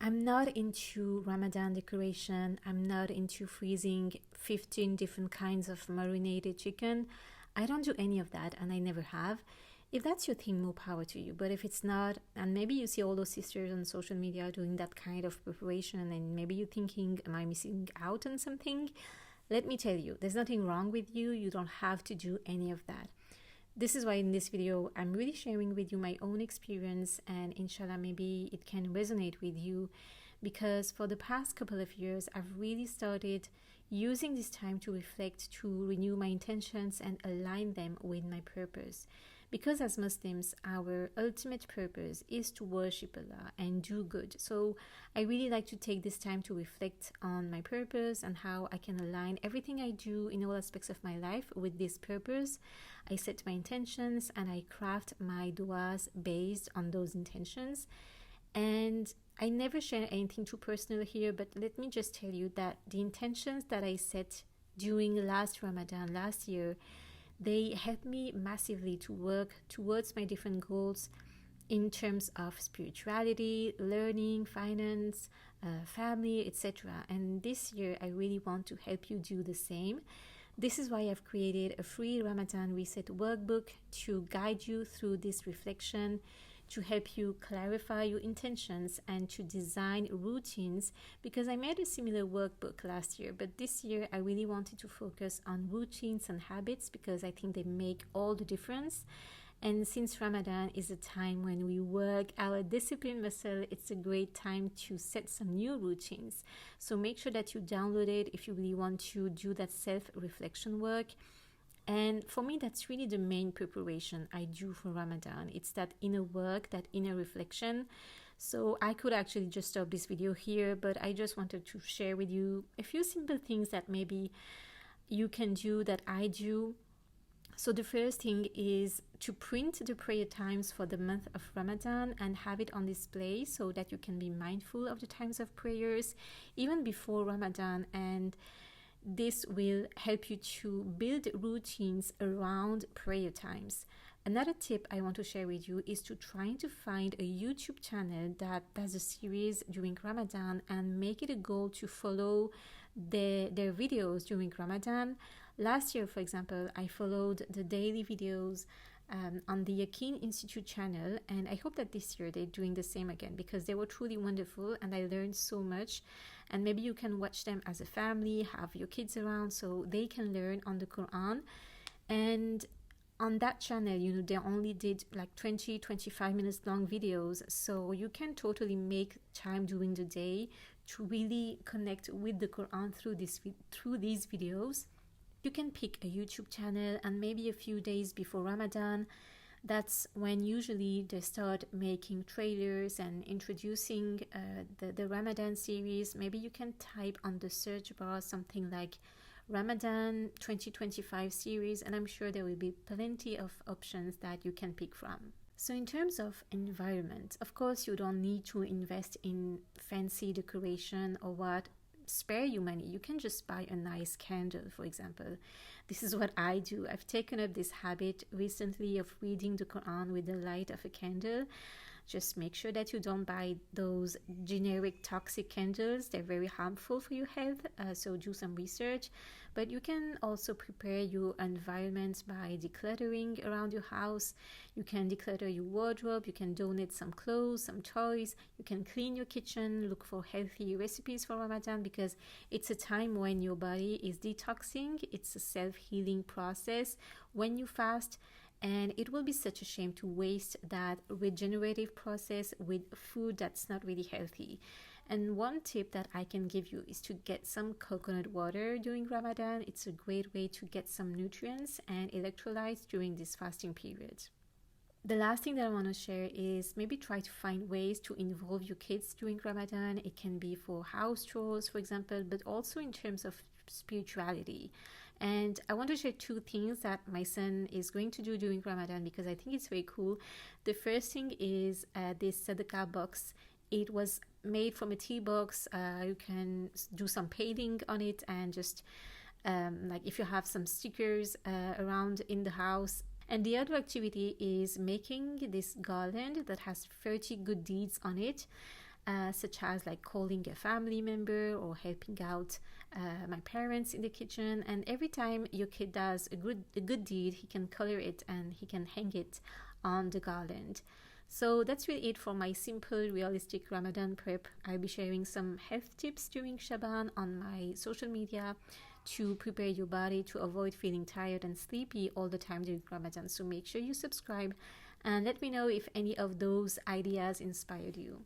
I'm not into Ramadan decoration. I'm not into freezing 15 different kinds of marinated chicken. I don't do any of that, and I never have. If that's your thing, more power to you. But if it's not, and maybe you see all those sisters on social media doing that kind of preparation, and maybe you're thinking, am I missing out on something? Let me tell you, there's nothing wrong with you. You don't have to do any of that. This is why in this video, I'm really sharing with you my own experience, and inshallah, maybe it can resonate with you, because for the past couple of years, I've really started using this time to reflect, to renew my intentions and align them with my purpose. Because as Muslims, our ultimate purpose is to worship Allah and do good. So I really like to take this time to reflect on my purpose and how I can align everything I do in all aspects of my life with this purpose. I set my intentions and I craft my du'as based on those intentions. And I never share anything too personal here, but let me just tell you that the intentions that I set during last Ramadan, last year, they helped me massively to work towards my different goals in terms of spirituality, learning, finance, family, etc. And this year, I really want to help you do the same. This is why I've created a free Ramadan Reset workbook to guide you through this reflection, to help you clarify your intentions and to design routines, because I made a similar workbook last year, but this year I really wanted to focus on routines and habits because I think they make all the difference. And since Ramadan is a time when we work our discipline muscle, it's a great time to set some new routines. So make sure that you download it if you really want to do that self-reflection work. And for me, that's really the main preparation I do for Ramadan. It's that inner work, that inner reflection. So I could actually just stop this video here, but I just wanted to share with you a few simple things that maybe you can do that I do. So the first thing is to print the prayer times for the month of Ramadan and have it on display so that you can be mindful of the times of prayers even before Ramadan, and this will help you to build routines around prayer times. Another tip I want to share with you is to try to find a YouTube channel that does a series during Ramadan and make it a goal to follow their videos during Ramadan. Last year, for example, I followed the daily videos on the Yaqeen Institute channel, and I hope that this year they're doing the same again because they were truly wonderful and I learned so much. And maybe you can watch them as a family, have your kids around so they can learn on the Quran. And on that channel, they only did like 20-25 minutes long videos, so you can totally make time during the day to really connect with the Quran through these videos. You can pick a YouTube channel, and maybe a few days before Ramadan, that's when usually they start making trailers and introducing the Ramadan series. Maybe you can type on the search bar something like Ramadan 2025 series, and I'm sure there will be plenty of options that you can pick from. So in terms of environment, of course you don't need to invest in fancy decoration or what. Spare you money. You can just buy a nice candle, for example. This is what I do. I've taken up this habit recently of reading the Quran with the light of a candle. Just make sure that you don't buy those generic toxic candles. They're very harmful for your health, so do some research. But you can also prepare your environment by decluttering around your house. You can declutter your wardrobe. You can donate some clothes, some toys. You can clean your kitchen, look for healthy recipes for Ramadan because it's a time when your body is detoxing. It's a self-healing process when you fast. And it will be such a shame to waste that regenerative process with food that's not really healthy. And one tip that I can give you is to get some coconut water during Ramadan. It's a great way to get some nutrients and electrolytes during this fasting period. The last thing that I want to share is maybe try to find ways to involve your kids during Ramadan. It can be for house chores, for example, but also in terms of spirituality. And I want to share two things that my son is going to do during Ramadan because I think it's very cool. The first thing is this sadaqah box. It was made from a tea box. You can do some painting on it and just like if you have some stickers around in the house. And the other activity is making this garland that has 30 good deeds on it. such as like calling a family member or helping out my parents in the kitchen. And every time your kid does a good deed, he can color it and he can hang it on the garland. So that's really it for my simple, realistic Ramadan prep. I'll be sharing some health tips during Shaban on my social media to prepare your body to avoid feeling tired and sleepy all the time during Ramadan. So make sure you subscribe and let me know if any of those ideas inspired you.